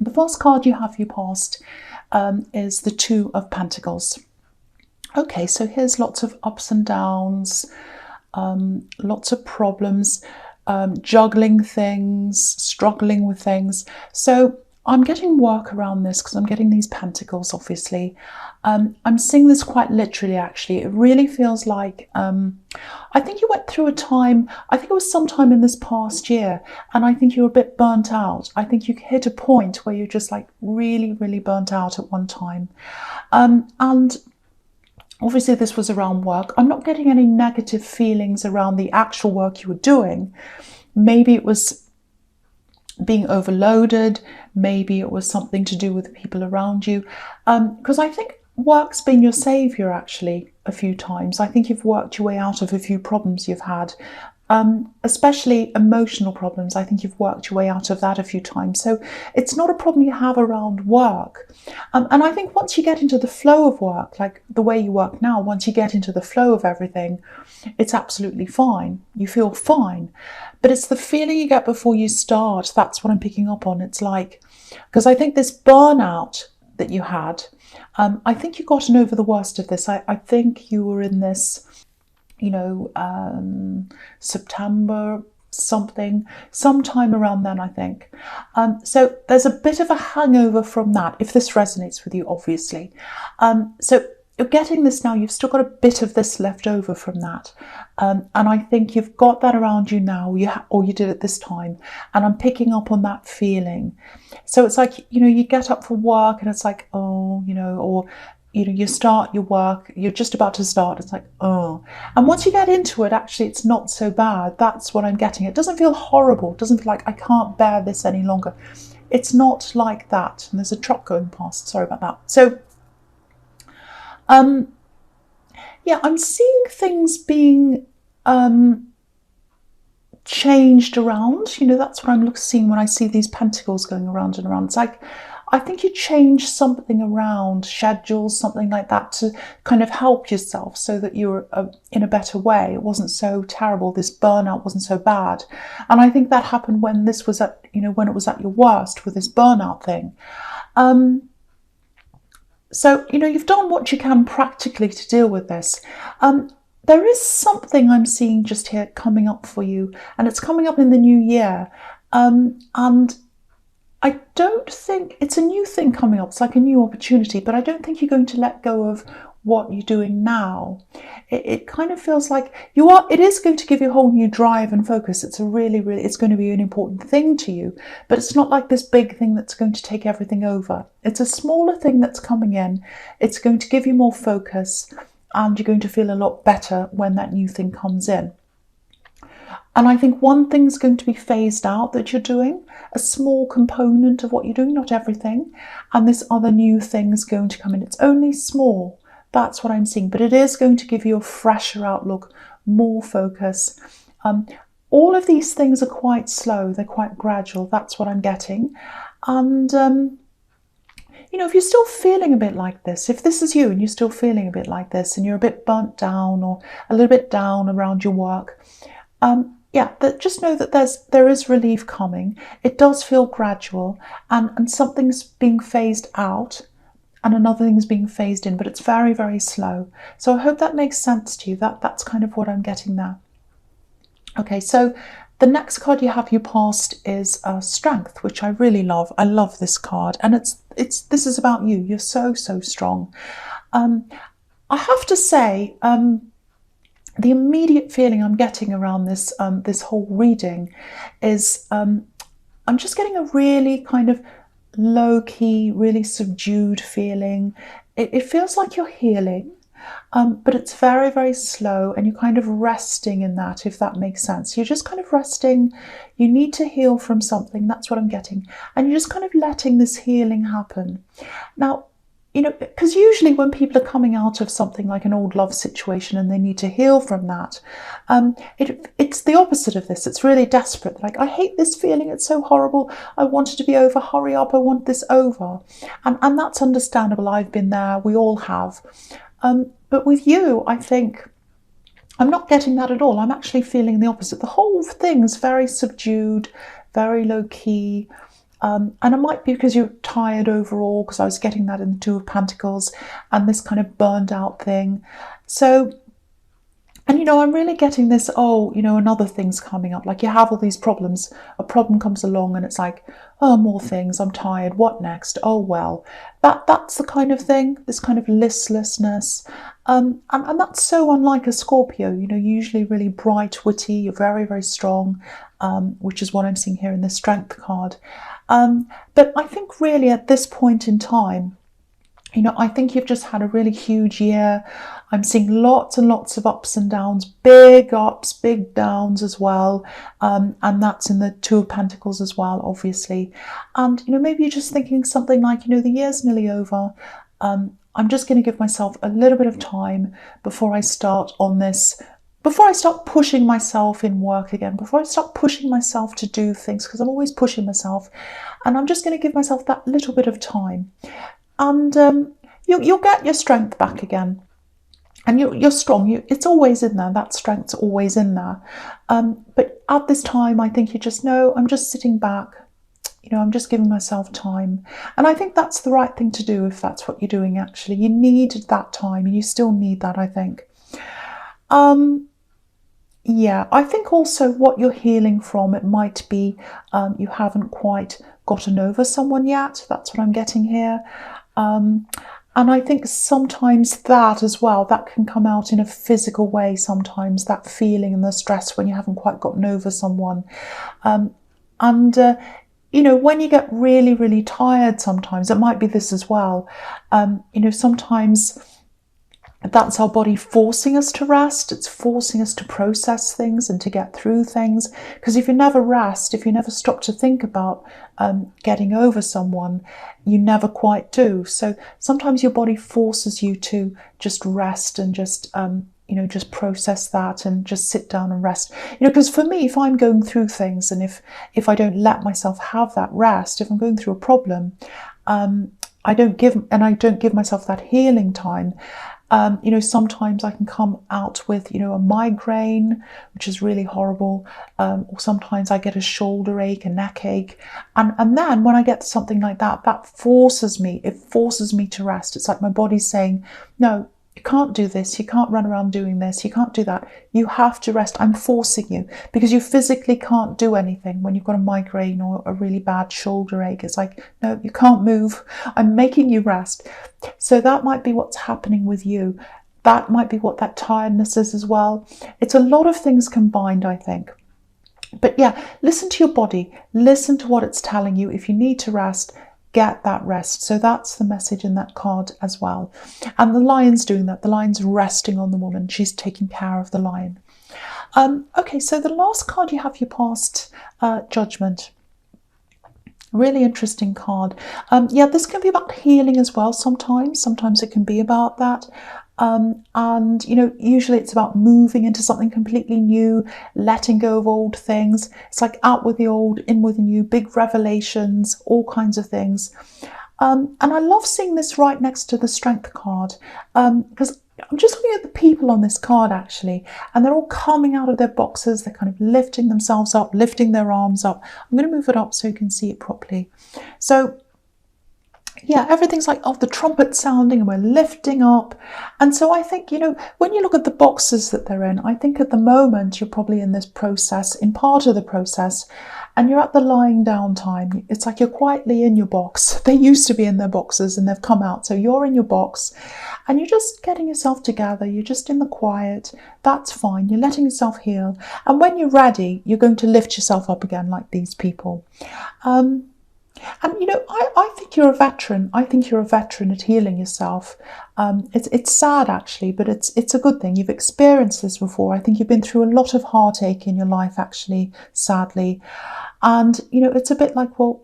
The first card you have, you passed, is the Two of Pentacles. Okay, so here's lots of ups and downs, lots of problems, juggling things, struggling with things. So I'm getting work around this because I'm getting these pentacles, obviously. I'm seeing this quite literally, actually. It really feels like, I think you went through a time, I think it was sometime in this past year, and I think you were a bit burnt out. I think you hit a point where you're just like really, really burnt out at one time. And obviously this was around work. I'm not getting any negative feelings around the actual work you were doing. Maybe it was being overloaded. Maybe it was something to do with the people around you. Because I think work's been your saviour, actually, a few times. I think you've worked your way out of a few problems you've had. Especially emotional problems. I think you've worked your way out of that a few times. So it's not a problem you have around work. And I think once you get into the flow of work, like the way you work now, once you get into the flow of everything, it's absolutely fine. You feel fine. But it's the feeling you get before you start. That's what I'm picking up on. It's like, because I think this burnout that you had, I think you've gotten over the worst of this. I think you were in this, September sometime around then, I think. So there's a bit of a hangover from that, if this resonates with you, obviously. So you're getting this now, you've still got a bit of this left over from that. And I think you've got that around you now, or you did at this time. And I'm picking up on that feeling. So it's like, you get up for work and it's like, oh, or you start your work, you're just about to start, it's like, oh. And once you get into it, actually, it's not so bad. That's what I'm getting. It doesn't feel horrible. It doesn't feel like I can't bear this any longer. It's not like that. And there's a truck going past. Sorry about that. So, yeah, I'm seeing things being changed around. That's what I'm seeing when I see these pentacles going around and around. It's like, I think you changed something around, schedules, something like that, to kind of help yourself so that you were in a better way. It wasn't so terrible. This burnout wasn't so bad. And I think that happened when this was at, when it was at your worst with this burnout thing. So, you've done what you can practically to deal with this. There is something I'm seeing just here coming up for you, and it's coming up in the new year. And I don't think it's a new thing coming up. It's like a new opportunity, but I don't think you're going to let go of what you're doing now. It kind of feels like you are. It is going to give you a whole new drive and focus. It's it's going to be an important thing to you, but it's not like this big thing that's going to take everything over. It's a smaller thing that's coming in. It's going to give you more focus, and you're going to feel a lot better when that new thing comes in. And I think one thing's going to be phased out that you're doing, a small component of what you're doing, not everything. And this other new thing's going to come in. It's only small. That's what I'm seeing. But it is going to give you a fresher outlook, more focus. All of these things are quite slow. They're quite gradual. That's what I'm getting. And, if you're still feeling a bit like this, if this is you and you're still feeling a bit like this and you're a bit burnt down or a little bit down around your work, just know that there is relief coming. It does feel gradual, and something's being phased out and another thing is being phased in, but it's very, very slow. So I hope that makes sense to you. That's kind of what I'm getting there. Okay, so the next card you have, you passed, is Strength, which I really love. I love this card, and this is about you. You're so, so strong. I have to say, the immediate feeling I'm getting around this this whole reading is I'm just getting a really kind of low-key, really subdued feeling. It feels like you're healing, but it's very, very slow, and you're kind of resting in that, if that makes sense. You're just kind of resting. You need to heal from something. That's what I'm getting. And you're just kind of letting this healing happen. Now, because usually when people are coming out of something like an old love situation and they need to heal from that, it's the opposite of this. It's really desperate. Like, I hate this feeling. It's so horrible. I want it to be over. Hurry up. I want this over. And that's understandable. I've been there. We all have. But with you, I think I'm not getting that at all. I'm actually feeling the opposite. The whole thing's very subdued, very low key. And it might be because you're tired overall, because I was getting that in the Two of Pentacles and this kind of burned out thing. So, and I'm really getting this, another thing's coming up. Like you have all these problems, a problem comes along and it's like, oh, more things, I'm tired, what next? Oh, well, that's the kind of thing, this kind of listlessness. And that's so unlike a Scorpio, usually really bright, witty, you're very, very strong, which is what I'm seeing here in the Strength card. But I think really at this point in time, I think you've just had a really huge year. I'm seeing lots and lots of ups and downs, big ups, big downs as well. And that's in the Two of Pentacles as well, obviously. And, maybe you're just thinking something like, the year's nearly over. I'm just going to give myself a little bit of time before I start on this, before I start pushing myself in work again, before I start pushing myself to do things, because I'm always pushing myself. And I'm just going to give myself that little bit of time. And you'll get your strength back again. And you're strong. It's always in there. That strength's always in there. But at this time, I think you just know, I'm just sitting back. I'm just giving myself time. And I think that's the right thing to do if that's what you're doing, actually. You need that time, and you still need that, I think. Yeah, I think also what you're healing from, it might be you haven't quite gotten over someone yet. That's what I'm getting here. And I think sometimes that as well, that can come out in a physical way sometimes, that feeling and the stress when you haven't quite gotten over someone. When you get really, really tired sometimes, it might be this as well. Sometimes that's our body forcing us to rest. It's forcing us to process things and to get through things. Because if you never rest, if you never stop to think about getting over someone, you never quite do. So sometimes your body forces you to just rest and just process that and just sit down and rest. Because for me, if I'm going through things and if I don't let myself have that rest, if I'm going through a problem, I don't give myself that healing time. Sometimes I can come out with, a migraine, which is really horrible. Or sometimes I get a shoulder ache, a neck ache. And then when I get something like that, it forces me to rest. It's like my body's saying, no, you can't do this. You can't run around doing this. You can't do that. You have to rest. I'm forcing you, because you physically can't do anything when you've got a migraine or a really bad shoulder ache. It's like, no, you can't move. I'm making you rest. So that might be what's happening with you. That might be what that tiredness is as well. It's a lot of things combined, I think. But yeah, listen to your body. Listen to what it's telling you. If you need to rest, get that rest. So that's the message in that card as well. And the lion's doing that. The lion's resting on the woman. She's taking care of the lion. Okay, so the last card you have, your past judgment. Really interesting card. Yeah, this can be about healing as well sometimes. Sometimes it can be about that. And usually it's about moving into something completely new, letting go of old things. It's like out with the old, in with the new, big revelations, all kinds of things. And I love seeing this right next to the Strength card, because I'm just looking at the people on this card actually, and they're all coming out of their boxes. They're kind of lifting themselves up, lifting their arms up. I'm going to move it up so you can see it properly. So yeah, everything's like, the trumpet sounding and we're lifting up. And so I think, when you look at the boxes that they're in, I think at the moment you're probably in this process, in part of the process, and you're at the lying down time. It's like you're quietly in your box. They used to be in their boxes and they've come out. So you're in your box and you're just getting yourself together. You're just in the quiet. That's fine. You're letting yourself heal. And when you're ready, you're going to lift yourself up again like these people. And I think you're a veteran. I think you're a veteran at healing yourself. It's sad actually, but it's a good thing. You've experienced this before. I think you've been through a lot of heartache in your life actually, sadly. And it's a bit like, well,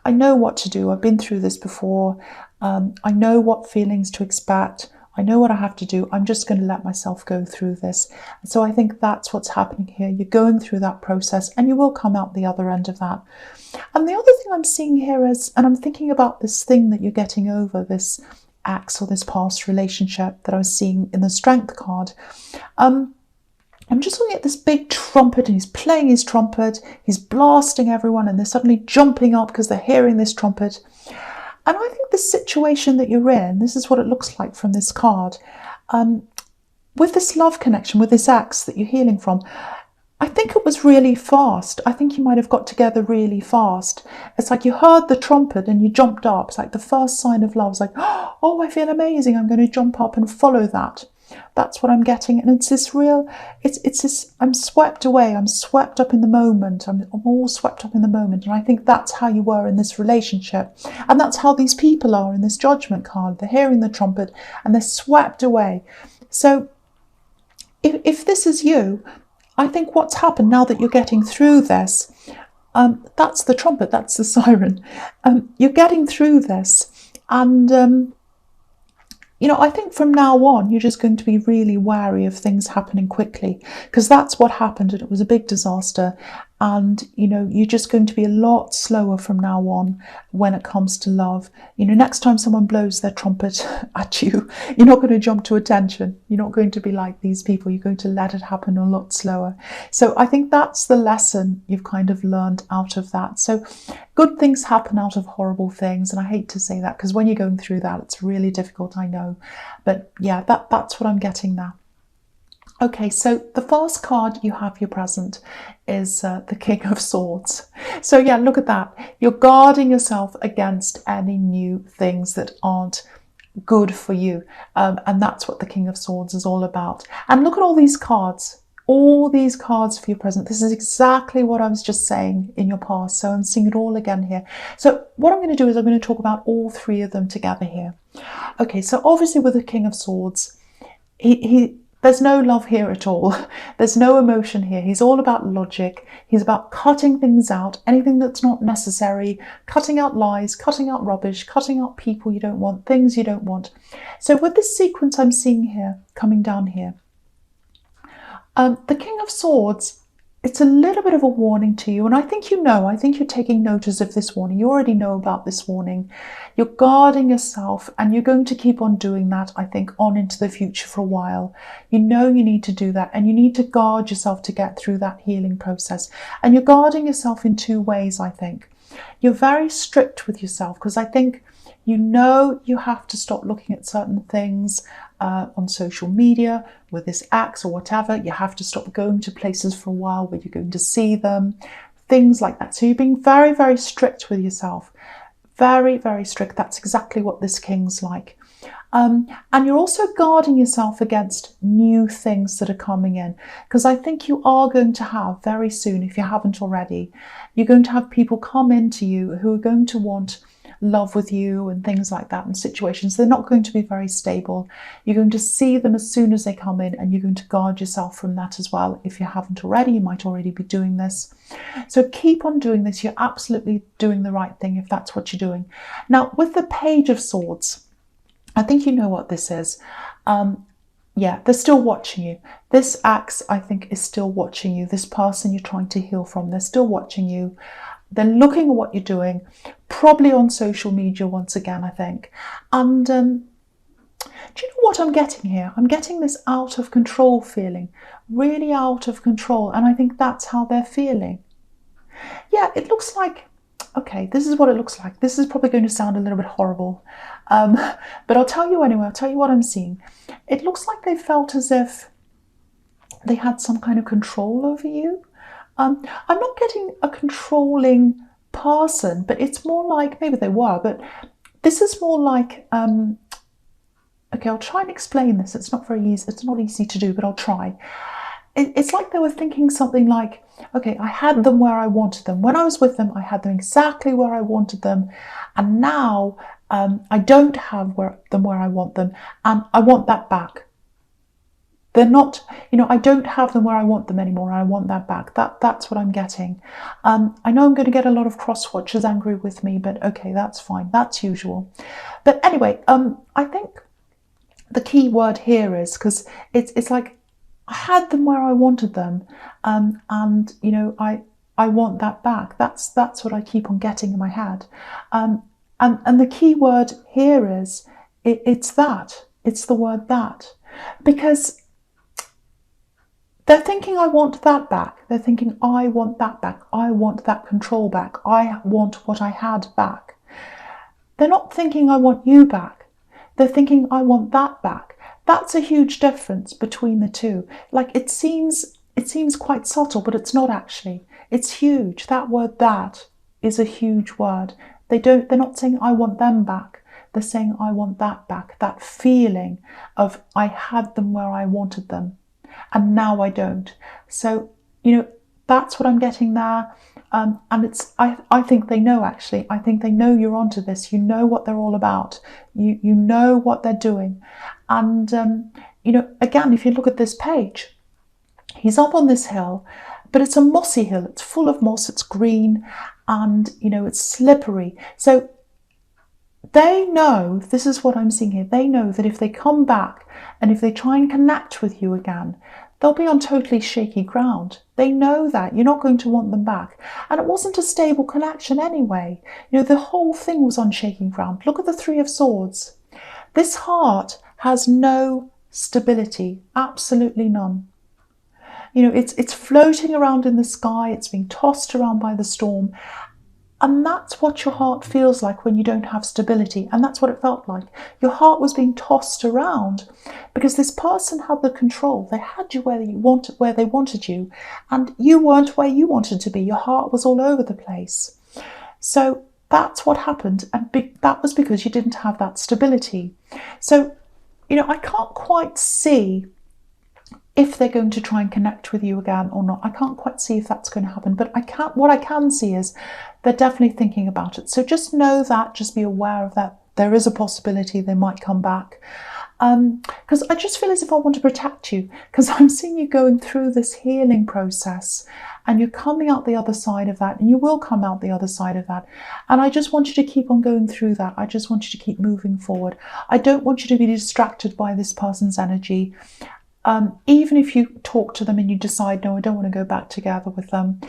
I know what to do. I've been through this before. I know what feelings to expect. I know what I have to do. I'm just going to let myself go through this. And so I think that's what's happening here. You're going through that process and you will come out the other end of that. And the other thing I'm seeing here is, and I'm thinking about this thing that you're getting over, this ex or this past relationship that I was seeing in the Strength card. I'm just looking at this big trumpet, and he's playing his trumpet, he's blasting everyone, and they're suddenly jumping up because they're hearing this trumpet. And I think the situation that you're in, this is what it looks like from this card, with this love connection, with this ex that you're healing from, I think it was really fast. I think you might have got together really fast. It's like you heard the trumpet and you jumped up. It's like the first sign of love. It's like, oh, I feel amazing. I'm going to jump up and follow that. That's what I'm getting. And it's this real, it's this, I'm swept away. I'm swept up in the moment. I'm all swept up in the moment. And I think that's how you were in this relationship. And that's how these people are in this judgment card. They're hearing the trumpet and they're swept away. So if this is you, I think what's happened now that you're getting through this, that's the trumpet, that's the siren. You're getting through this, and I think from now on, you're just going to be really wary of things happening quickly, because that's what happened, and it was a big disaster. And, you're just going to be a lot slower from now on when it comes to love. Next time someone blows their trumpet at you, you're not going to jump to attention. You're not going to be like these people. You're going to let it happen a lot slower. So I think that's the lesson you've kind of learned out of that. So good things happen out of horrible things. And I hate to say that, because when you're going through that, it's really difficult, I know. But yeah, that's what I'm getting now. Okay, so the first card you have your present is the King of Swords. So yeah, look at that. You're guarding yourself against any new things that aren't good for you. And that's what the King of Swords is all about. And look at all these cards. All these cards for your present. This is exactly what I was just saying in your past. So I'm seeing it all again here. So what I'm going to do is I'm going to talk about all three of them together here. Okay, so obviously with the King of Swords, there's no love here at all. There's no emotion here. He's all about logic. He's about cutting things out, anything that's not necessary, cutting out lies, cutting out rubbish, cutting out people you don't want, things you don't want. So with this sequence I'm seeing here, coming down here, the King of Swords, it's a little bit of a warning to you. And I think I think you're taking notice of this warning. You already know about this warning. You're guarding yourself, and you're going to keep on doing that, I think, on into the future for a while. You need to do that, and you need to guard yourself to get through that healing process. And you're guarding yourself in two ways, I think. You're very strict with yourself, because I think you have to stop looking at certain things on social media with this ex or whatever. You have to stop going to places for a while where you're going to see them, things like that. So you're being very, very strict with yourself. Very, very strict. That's exactly what this king's like. And you're also guarding yourself against new things that are coming in, because I think you are going to have very soon, if you haven't already, you're going to have people come into you who are going to want love with you and things like that, in situations. They're not going to be very stable. You're going to see them as soon as they come in, and you're going to guard yourself from that as well. If you haven't already, you might already be doing this. So keep on doing this. You're absolutely doing the right thing if that's what you're doing. Now, with the Page of Swords, I think you know what this is. Yeah, they're still watching you. This ex, I think, is still watching you. This person you're trying to heal from, they're still watching you. They're looking at what you're doing, probably on social media once again, I think. And do you know what I'm getting here? I'm getting this out of control feeling, really out of control. And I think that's how they're feeling. Yeah, it looks like, okay, this is what it looks like. This is probably going to sound a little bit horrible. But I'll tell you anyway, I'll tell you what I'm seeing. It looks like they felt as if they had some kind of control over you. I'm not getting a controlling person, but it's more like, maybe they were, but this is more like, okay, I'll try and explain this. It's not very easy. It's not easy to do, but I'll try. It's like they were thinking something like, okay, I had them where I wanted them. When I was with them, I had them exactly where I wanted them. And now I don't have them where I want them, and I want that back. They're not, I don't have them where I want them anymore. I want that back. That's what I'm getting. I know I'm going to get a lot of cross-watchers angry with me, but okay, that's fine. That's usual. But anyway, I think the key word here is, because it's like I had them where I wanted them, and I want that back. That's what I keep on getting in my head. And the key word here is it's that. It's the word that, because They're thinking, I want that back. They're thinking, I want that back. I want that control back. I want what I had back. They're not thinking, I want you back. They're thinking, I want that back. That's a huge difference between the two. Like, it seems quite subtle, but it's not actually. It's huge. That word, that, is a huge word. They're not saying, I want them back. They're saying, I want that back. That feeling of, I had them where I wanted them, and now I don't. So, that's what I'm getting there. And I think they know, actually. I think they know you're onto this. You know what they're all about. You know what they're doing. And, again, if you look at this page, he's up on this hill, but it's a mossy hill. It's full of moss. It's green, and, it's slippery. So they know, this is what I'm seeing here, they know that if they come back and if they try and connect with you again, they'll be on totally shaky ground. They know that. You're not going to want them back. And it wasn't a stable connection anyway. The whole thing was on shaky ground. Look at the Three of Swords. This heart has no stability, absolutely none. It's floating around in the sky. It's being tossed around by the storm. And that's what your heart feels like when you don't have stability. And that's what it felt like. Your heart was being tossed around because this person had the control. They had you where they wanted you, and you weren't where you wanted to be. Your heart was all over the place. So that's what happened. And that was because you didn't have that stability. So, I can't quite see if they're going to try and connect with you again or not. I can't quite see if that's going to happen, but what I can see is they're definitely thinking about it. So just know that, just be aware of that. There is a possibility they might come back. Because I just feel as if I want to protect you, because I'm seeing you going through this healing process and you're coming out the other side of that, and you will come out the other side of that. And I just want you to keep on going through that. I just want you to keep moving forward. I don't want you to be distracted by this person's energy. Even if you talk to them and you decide, no, I don't want to go back together with them,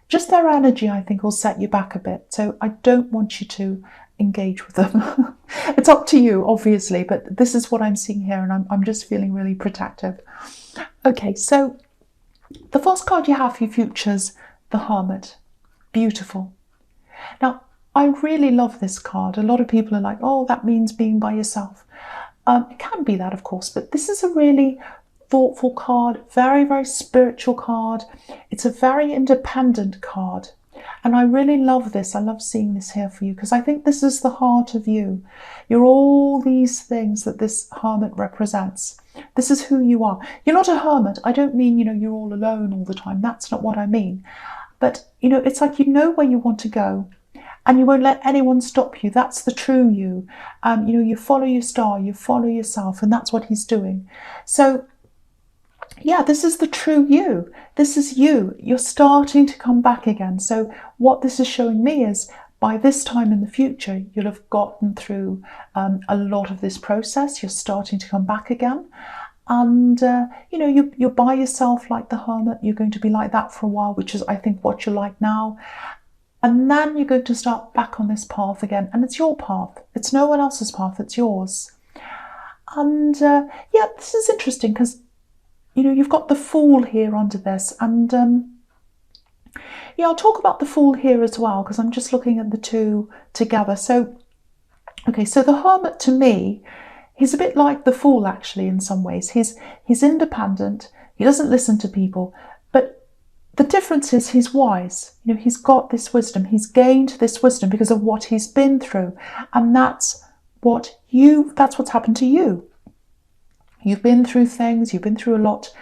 just their energy, I think, will set you back a bit. So I don't want you to engage with them. It's up to you, obviously, but this is what I'm seeing here, and I'm just feeling really protective. Okay, so the first card you have for your futures, the Hermit. Beautiful. Now, I really love this card. A lot of people are like, oh, that means being by yourself. It can be that, of course, but this is a really thoughtful card, very, very spiritual card. It's a very independent card. And I really love this. I love seeing this here for you, because I think this is the heart of you. You're all these things that this Hermit represents. This is who you are. You're not a hermit. I don't mean, you're all alone all the time. That's not what I mean. But, it's like you know where you want to go, and you won't let anyone stop you. That's the true you. You follow your star, you follow yourself, and that's what he's doing. So, yeah, this is the true you. This is you. You're starting to come back again. So what this is showing me is, by this time in the future, you'll have gotten through a lot of this process. You're starting to come back again. And, you're by yourself like the Hermit. You're going to be like that for a while, which is, I think, what you're like now. And then you're going to start back on this path again. And it's your path. It's no one else's path. It's yours. And, yeah, this is interesting because you've got the Fool here under this, and yeah, I'll talk about the Fool here as well, because I'm just looking at the two together. So, okay, so the Hermit, to me, he's a bit like the Fool, actually, in some ways. He's independent. He doesn't listen to people, but the difference is he's wise. He's got this wisdom. He's gained this wisdom because of what he's been through, and that's what's happened to you. You've been through things, you've been through a lot,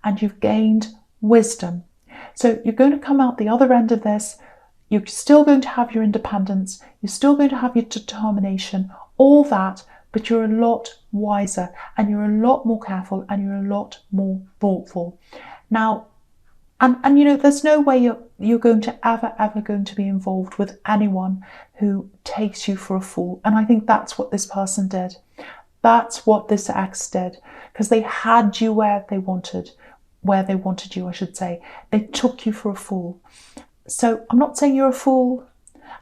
and you've gained wisdom. So you're going to come out the other end of this. You're still going to have your independence. You're still going to have your determination, all that, but you're a lot wiser, and you're a lot more careful, and you're a lot more thoughtful. Now, and there's no way you're going to ever going to be involved with anyone who takes you for a fool. And I think that's what this person did. That's what this ex did, because they had you where they wanted you, I should say. They took you for a fool. So I'm not saying you're a fool.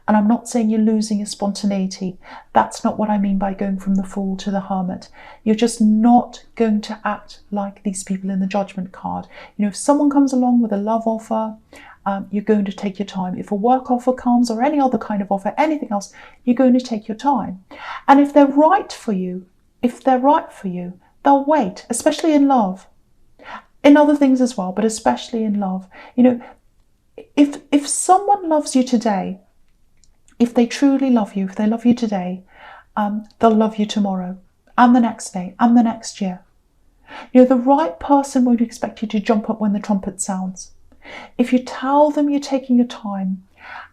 And I'm not saying you're losing your spontaneity. That's not what I mean by going from the Fool to the Hermit. You're just not going to act like these people in the Judgment card. If someone comes along with a love offer, you're going to take your time. If a work offer comes, or any other kind of offer, anything else, you're going to take your time. And if they're right for you, they'll wait, especially in love. In other things as well, but especially in love. If someone loves you today, if they truly love you, if they love you today, they'll love you tomorrow, and the next day, and the next year. The right person won't expect you to jump up when the trumpet sounds. If you tell them you're taking your time,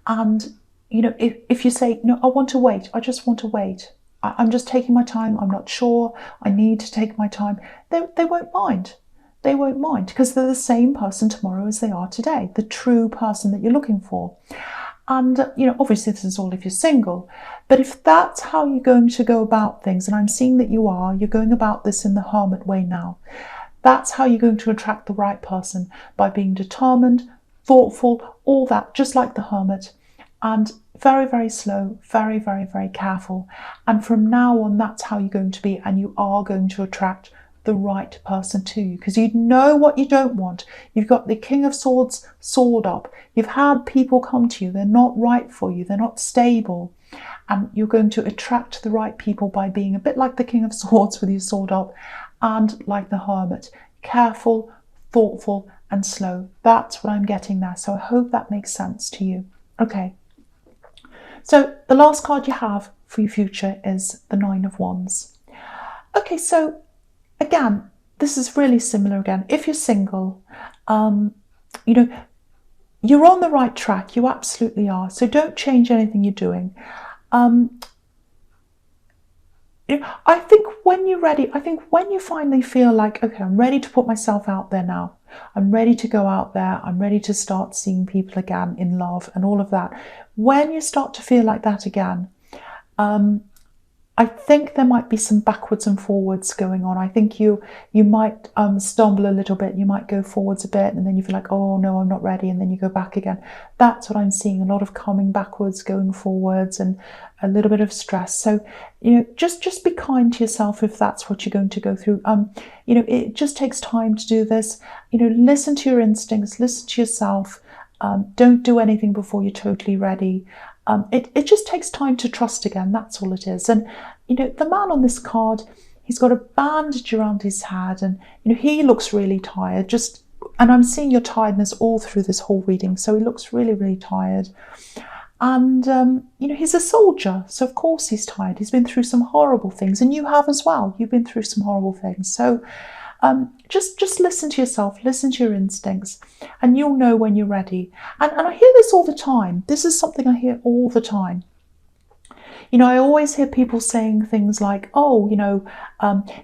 and if you say, no, I want to wait, I just want to wait, I'm just taking my time, I'm not sure, I need to take my time, they won't mind. They won't mind, because they're the same person tomorrow as they are today, the true person that you're looking for. And, obviously this is all if you're single, but if that's how you're going to go about things, and I'm seeing that you're going about this in the Hermit way now, that's how you're going to attract the right person, by being determined, thoughtful, all that, just like the Hermit, and very, very slow, very, very, very careful. And from now on, that's how you're going to be, and you are going to attract the right person to you, because you know what you don't want. You've got the King of Swords sword up. You've had people come to you. They're not right for you. They're not stable. And you're going to attract the right people by being a bit like the King of Swords with your sword up, and like the Hermit, careful, thoughtful, and slow. That's what I'm getting there. So I hope that makes sense to you. Okay. So the last card you have for your future is the Nine of Wands. Okay, so again, this is really similar again. If you're single, you're on the right track. You absolutely are. So don't change anything you're doing. I think when you're ready, when you finally feel like, okay, I'm ready to put myself out there now. I'm ready to go out there. I'm ready to start seeing people again in love and all of that. When you start to feel like that again, I think there might be some backwards and forwards going on. I think you might stumble a little bit. You might go forwards a bit, and then you feel like, oh no, I'm not ready, and then you go back again. That's what I'm seeing, a lot of coming backwards, going forwards, and a little bit of stress. So, just be kind to yourself if that's what you're going to go through. It just takes time to do this. Listen to your instincts, listen to yourself. Don't do anything before you're totally ready. It just takes time to trust again. That's all it is. And, the man on this card, he's got a bandage around his head, and, he looks really tired. And I'm seeing your tiredness all through this whole reading. So he looks really, really tired. And, he's a soldier. So of course he's tired. He's been through some horrible things, and you have as well. You've been through some horrible things. So just listen to yourself, listen to your instincts, and you'll know when you're ready. And I hear this all the time. This is something I hear all the time. I always hear people saying things like, oh,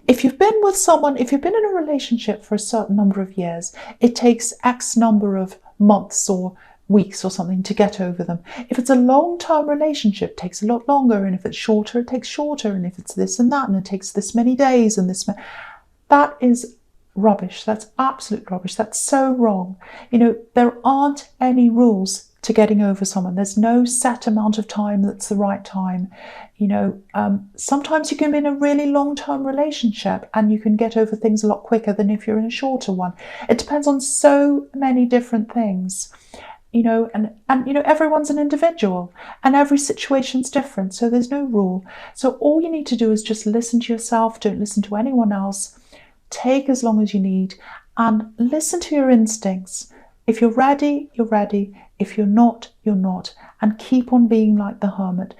if you've been with someone, if you've been in a relationship for a certain number of years, it takes X number of months or weeks or something to get over them. If it's a long-term relationship, it takes a lot longer. And if it's shorter, it takes shorter. And if it's this and that, and it takes this many days and this many... That is rubbish. That's absolute rubbish. That's so wrong. There aren't any rules to getting over someone. There's no set amount of time that's the right time. Sometimes you can be in a really long-term relationship and you can get over things a lot quicker than if you're in a shorter one. It depends on so many different things. And everyone's an individual, and every situation's different. So there's no rule. So all you need to do is just listen to yourself. Don't listen to anyone else. Take as long as you need, and listen to your instincts. If you're ready, you're ready. If you're not, you're not. And keep on being like the Hermit.